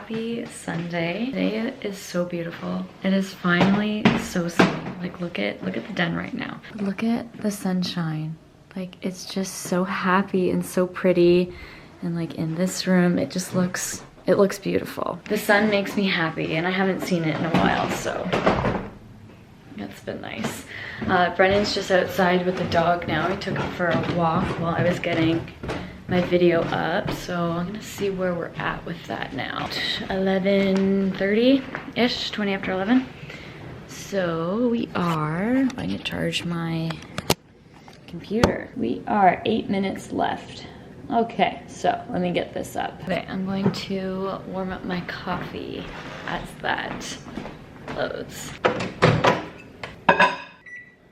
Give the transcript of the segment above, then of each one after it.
Happy Sunday. Today is so beautiful. It is finally so sunny. Like look at the den right now. Look at the sunshine. Like it's just so happy and so pretty. And like in this room, it looks beautiful. The sun makes me happy and I haven't seen it in a while, so it's been nice. Brennan's just outside with the dog now. I took him for a walk while I was getting my video up, so I'm gonna see where we're at with that now. 11:30-ish, 20 after 11. So we are, I need to charge my computer. We are 8 minutes left. Okay, so let me get this up. Okay, I'm going to warm up my coffee as that loads.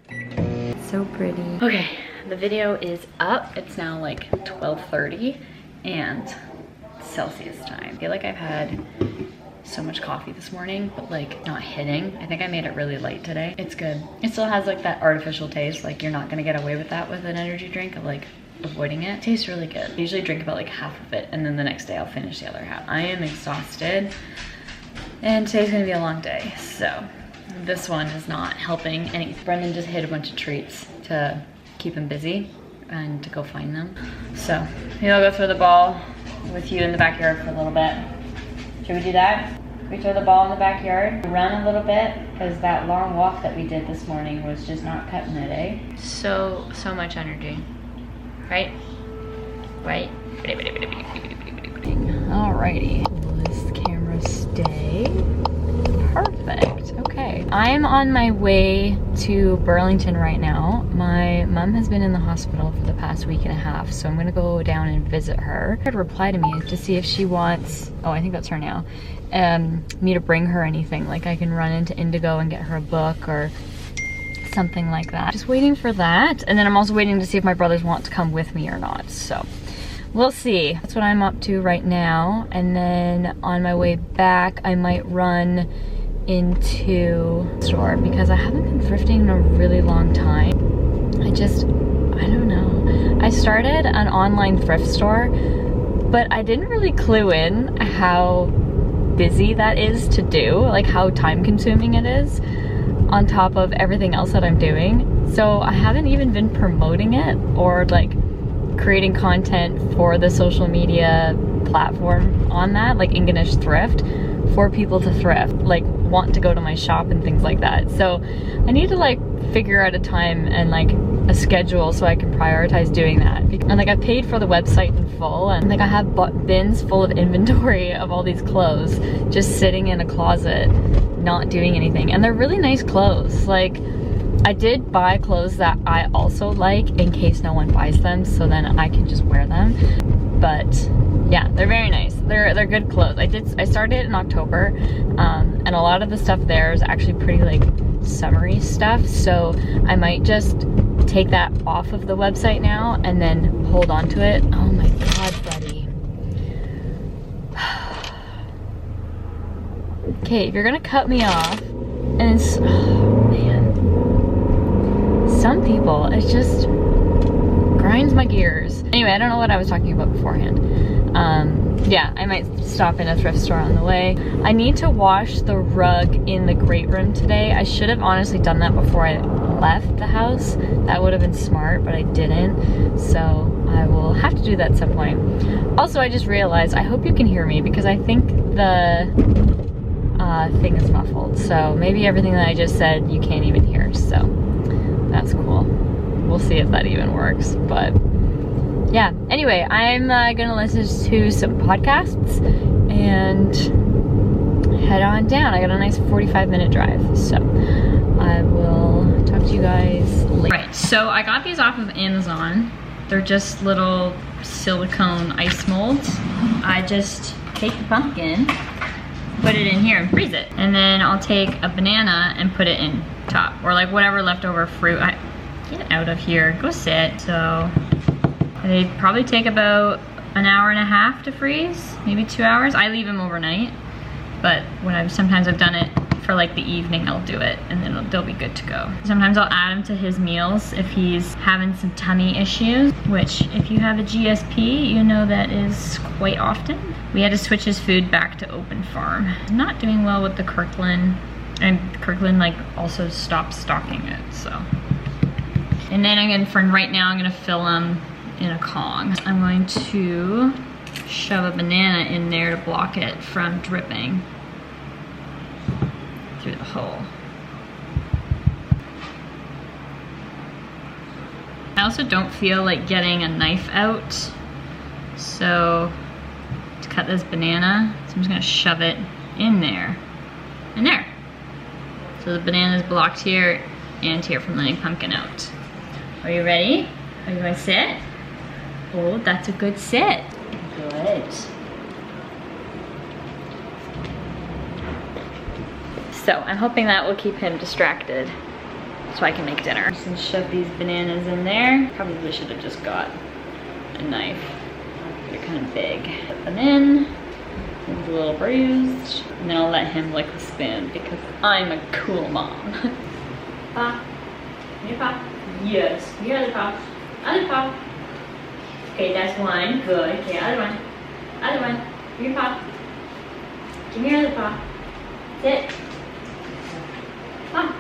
It's so pretty. Okay. The video is up. It's now like 12:30 and Celsius time. I feel like I've had so much coffee this morning, but like not hitting. I think I made it really light today. It's good. It still has like that artificial taste. Like you're not gonna get away with that with an energy drink of like avoiding it. It tastes really good. I usually drink about like half of it and then the next day I'll finish the other half. I am exhausted and today's gonna be a long day. So this one is not helping any. Brendan just hid a bunch of treats to keep him busy and to go find them. So maybe I'll go throw the ball with you in the backyard for a little bit. Should we do that? We throw the ball in the backyard, run a little bit, because that long walk that we did this morning was just not cutting it, eh? So much energy, right? Right? Alrighty. Will this camera stay? Perfect, okay. I'm on my way to Burlington right now. My mom has been in the hospital for the past week and a half, so I'm gonna go down and visit her. She had replied to me to see if she wants, oh, I think that's her now, me to bring her anything. Like I can run into Indigo and get her a book or something like that. Just waiting for that. And then I'm also waiting to see if my brothers want to come with me or not, so. We'll see. That's what I'm up to right now. And then on my way back, I might run into the store because I haven't been thrifting in a really long time. I don't know. I started an online thrift store, but I didn't really clue in how busy that is to do, like how time consuming it is on top of everything else that I'm doing. So I haven't even been promoting it or like creating content for the social media platform on that, like English Thrift, for people to thrift, like want to go to my shop and things like that. So I need to like figure out a time and like a schedule so I can prioritize doing that. And like I paid for the website in full, and like I have bins full of inventory of all these clothes just sitting in a closet not doing anything, and they're really nice clothes. Like I did buy clothes that I also like in case no one buys them, so then I can just wear them. But yeah, they're very nice. They're good clothes. I started in October, and a lot of the stuff there is actually pretty like summery stuff. So I might just take that off of the website now and then hold on to it. Oh my God, buddy. Okay, if you're gonna cut me off, and it's, oh man. Some people, it just grinds my gears. Anyway, I don't know what I was talking about beforehand. Yeah, I might stop in a thrift store on the way. I need to wash the rug in the great room today. I should have honestly done that before I left the house. That would have been smart, but I didn't. So I will have to do that at some point. Also, I just realized, I hope you can hear me because I think the thing is muffled. So maybe everything that I just said you can't even hear, so that's cool. We'll see if that even works, but yeah. Anyway, I'm gonna listen to some podcasts and head on down. I got a nice 45-minute drive, so I will talk to you guys later. Right, so I got these off of Amazon. They're just little silicone ice molds. I just take the pumpkin, put it in here and freeze it. And then I'll take a banana and put it in top, or like whatever leftover fruit. Get out of here, go sit. So they probably take about an hour and a half to freeze, maybe 2 hours. I leave them overnight, but when sometimes I've done it for like the evening I'll do it, and then they'll be good to go. Sometimes I'll add them to his meals if he's having some tummy issues, which if you have a GSP, you know that is quite often. We had to switch his food back to open farm. Not doing well with the Kirkland, and Kirkland like also stopped stocking it, so. And then again, for right now, I'm gonna fill him in a Kong. I'm going to shove a banana in there to block it from dripping through the hole. I also don't feel like getting a knife out, so to cut this banana, so I'm just gonna shove it in there, and there. So the banana is blocked here and here from letting pumpkin out. Are you ready? Are you gonna sit? Oh, that's a good sit. Good. So I'm hoping that will keep him distracted so I can make dinner. Just gonna shove these bananas in there. Probably should have just got a knife. They're kind of big. Put them in. It's a little bruised. And then I'll let him lick the spoon because I'm a cool mom. Pa, come here, Pa. Yes, come here, other Pa. Other Pa. Okay, that's one. Good. Okay, other one. Other one. Come here, Pa. Come here, other Pa. Sit. Pa.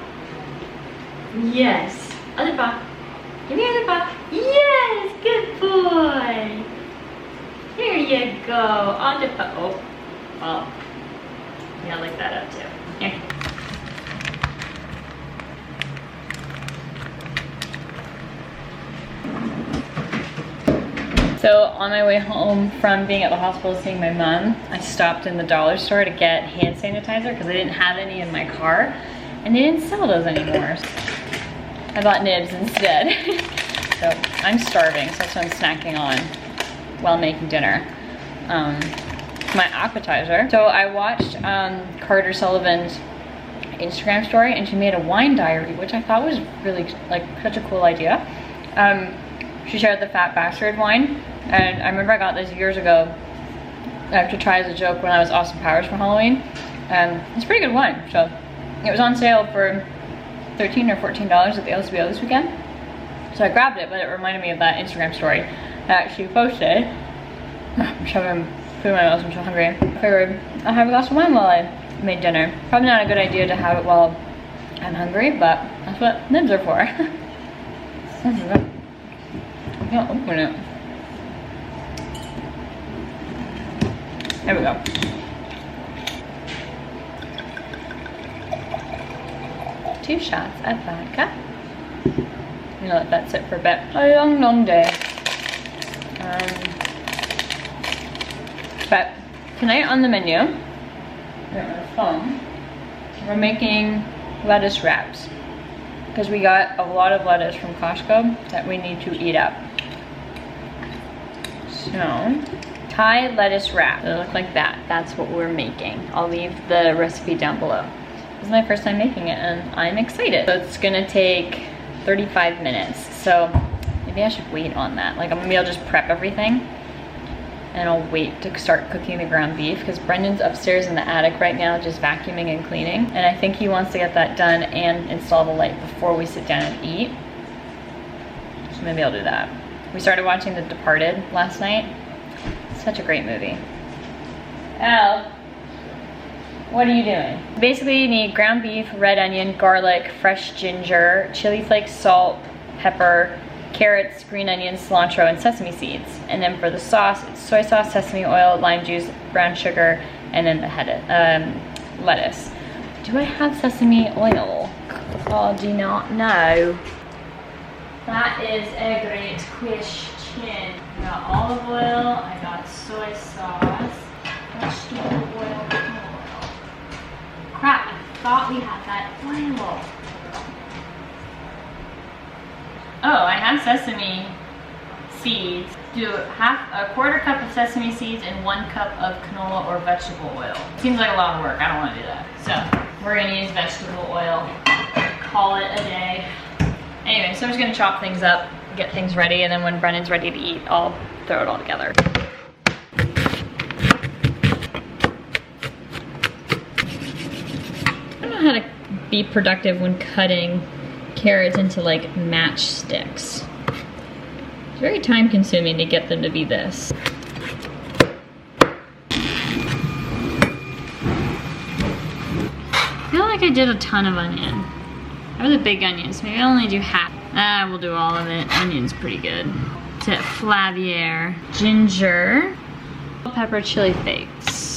Yes. Other Pa. Give me other Pa. Yes, good boy. Here you go. Other Pa. Oh. Oh. Yeah, lick that up too. Here. So on my way home from being at the hospital seeing my mom, I stopped in the dollar store to get hand sanitizer because I didn't have any in my car, and they didn't sell those anymore. I bought nibs instead. So I'm starving, so that's what I'm snacking on while making dinner. My appetizer. So I watched Carter Sullivan's Instagram story, and she made a wine diary, which I thought was really like such a cool idea. She shared the Fat Bastard wine, and I remember I got this years ago. I have to try as a joke when I was Austin Powers for Halloween, and it's a pretty good wine. So it was on sale for $13 or $14 at the LCBO this weekend. So I grabbed it, but it reminded me of that Instagram story that she posted. I'm shoving food in my mouth, I'm so hungry. I figured I'll have a glass of wine while I made dinner. Probably not a good idea to have it while I'm hungry, but that's what nibs are for. I can't open it. There we go. Two shots of vodka. I'm gonna let that sit for a bit. A long, long day. But tonight on the menu, we're making lettuce wraps because we got a lot of lettuce from Costco that we need to eat up. So, Thai lettuce wrap. They look like that. That's what we're making. I'll leave the recipe down below. This is my first time making it, and I'm excited. So it's gonna take 35 minutes. So maybe I should wait on that. Like maybe I'll just prep everything and I'll wait to start cooking the ground beef because Brendan's upstairs in the attic right now just vacuuming and cleaning. And I think he wants to get that done and install the light before we sit down and eat. So maybe I'll do that. We started watching The Departed last night. Such a great movie. Al, what are you doing? Basically you need ground beef, red onion, garlic, fresh ginger, chili flakes, salt, pepper, carrots, green onions, cilantro, and sesame seeds. And then for the sauce, it's soy sauce, sesame oil, lime juice, brown sugar, and then the lettuce. Do I have sesame oil? I do not know. That is a great question. I got olive oil, I got soy sauce, vegetable oil, canola oil. Crap, I thought we had that oil. Oh, I have sesame seeds. Do a quarter cup of sesame seeds and 1 cup of canola or vegetable oil. Seems like a lot of work, I don't want to do that. So, we're gonna use vegetable oil, call it a day. Anyway, so I'm just gonna chop things up, get things ready, and then when Brennan's ready to eat, I'll throw it all together. I don't know be productive when cutting carrots into like matchsticks. It's very time consuming to get them to be this. I feel like I did a ton of onion. That was a big onion, so maybe I'll only do half. Ah, we'll do all of it. Onion's pretty good. To Flavier, ginger, pepper, chili flakes.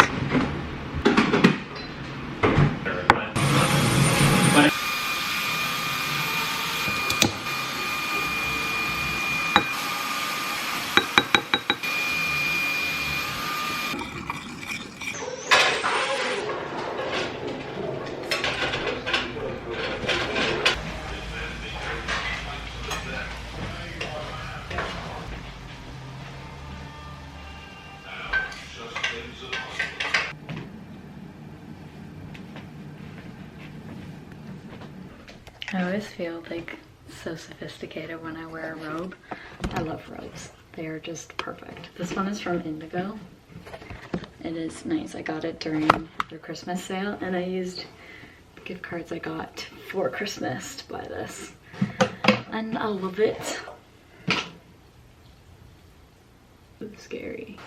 I always feel like so sophisticated when I wear a robe. I love robes. They are just perfect. This one is from Indigo. It is nice. I got it during their Christmas sale and I used gift cards I got for Christmas to buy this. And I love it. It's scary.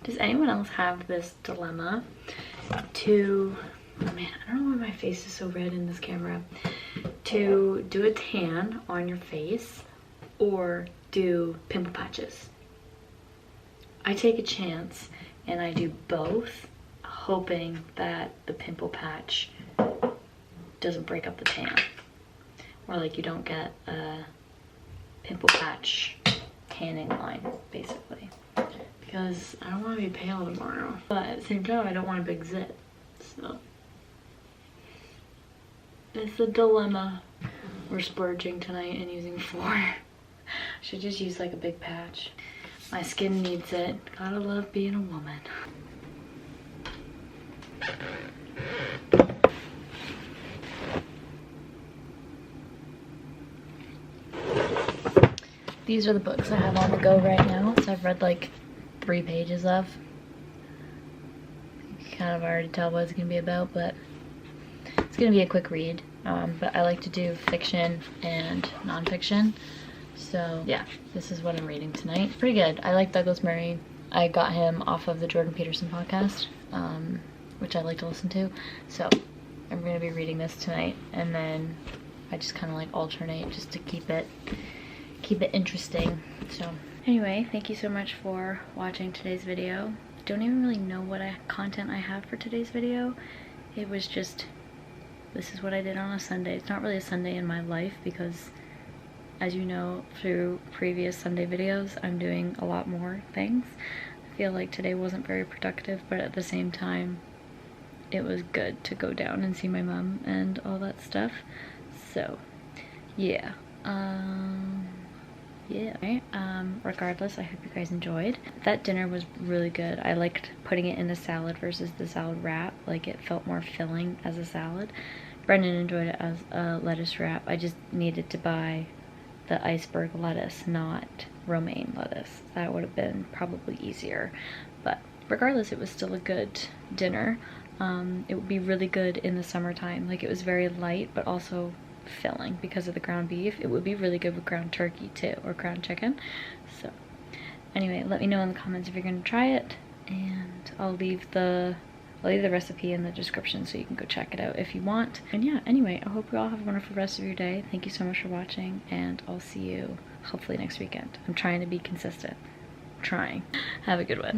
Does anyone else have this dilemma to, oh man, I don't know why my face is so red in this camera, to do a tan on your face or do pimple patches? I take a chance and I do both, hoping that the pimple patch doesn't break up the tan. Or like you don't get a pimple patch tanning line, basically. Because I don't want to be pale tomorrow. But at the same time, I don't want a big zit. So it's a dilemma. We're splurging tonight and using 4. Should just use like a big patch. My skin needs it. Gotta love being a woman. These are the books I have on the go right now. So I've read like 3 pages of. You can kind of already tell what it's gonna be about, but it's gonna be a quick read. But I like to do fiction and nonfiction. So yeah, this is what I'm reading tonight. It's pretty good. I like Douglas Murray. I got him off of the Jordan Peterson podcast, which I like to listen to. So I'm gonna be reading this tonight, and then I just kind of like alternate just to keep it interesting. So anyway, thank you so much for watching today's video. Don't even really know what content I have for today's video. It was just, this is what I did on a Sunday. It's not really a Sunday in my life because, as you know through previous Sunday videos, I'm doing a lot more things. I feel like today wasn't very productive, but at the same time, it was good to go down and see my mom and all that stuff. So, yeah. Regardless, I hope you guys enjoyed. That dinner was really good. I liked putting it in a salad versus the salad wrap. Like, it felt more filling as a salad. Brendan enjoyed it as a lettuce wrap. I just needed to buy the iceberg lettuce, not romaine lettuce. That would have been probably easier. But regardless, it was still a good dinner. It would be really good in the summertime. Like, it was very light, but also filling because of the ground beef. It would be really good with ground turkey too, or ground chicken. So anyway, let me know in the comments if you're gonna try it, and I'll leave the recipe in the description so you can go check it out if you want. And yeah, anyway, I hope you all have a wonderful rest of your day. Thank you so much for watching, and I'll see you hopefully next weekend. I'm trying to be consistent. I'm trying. Have a good one.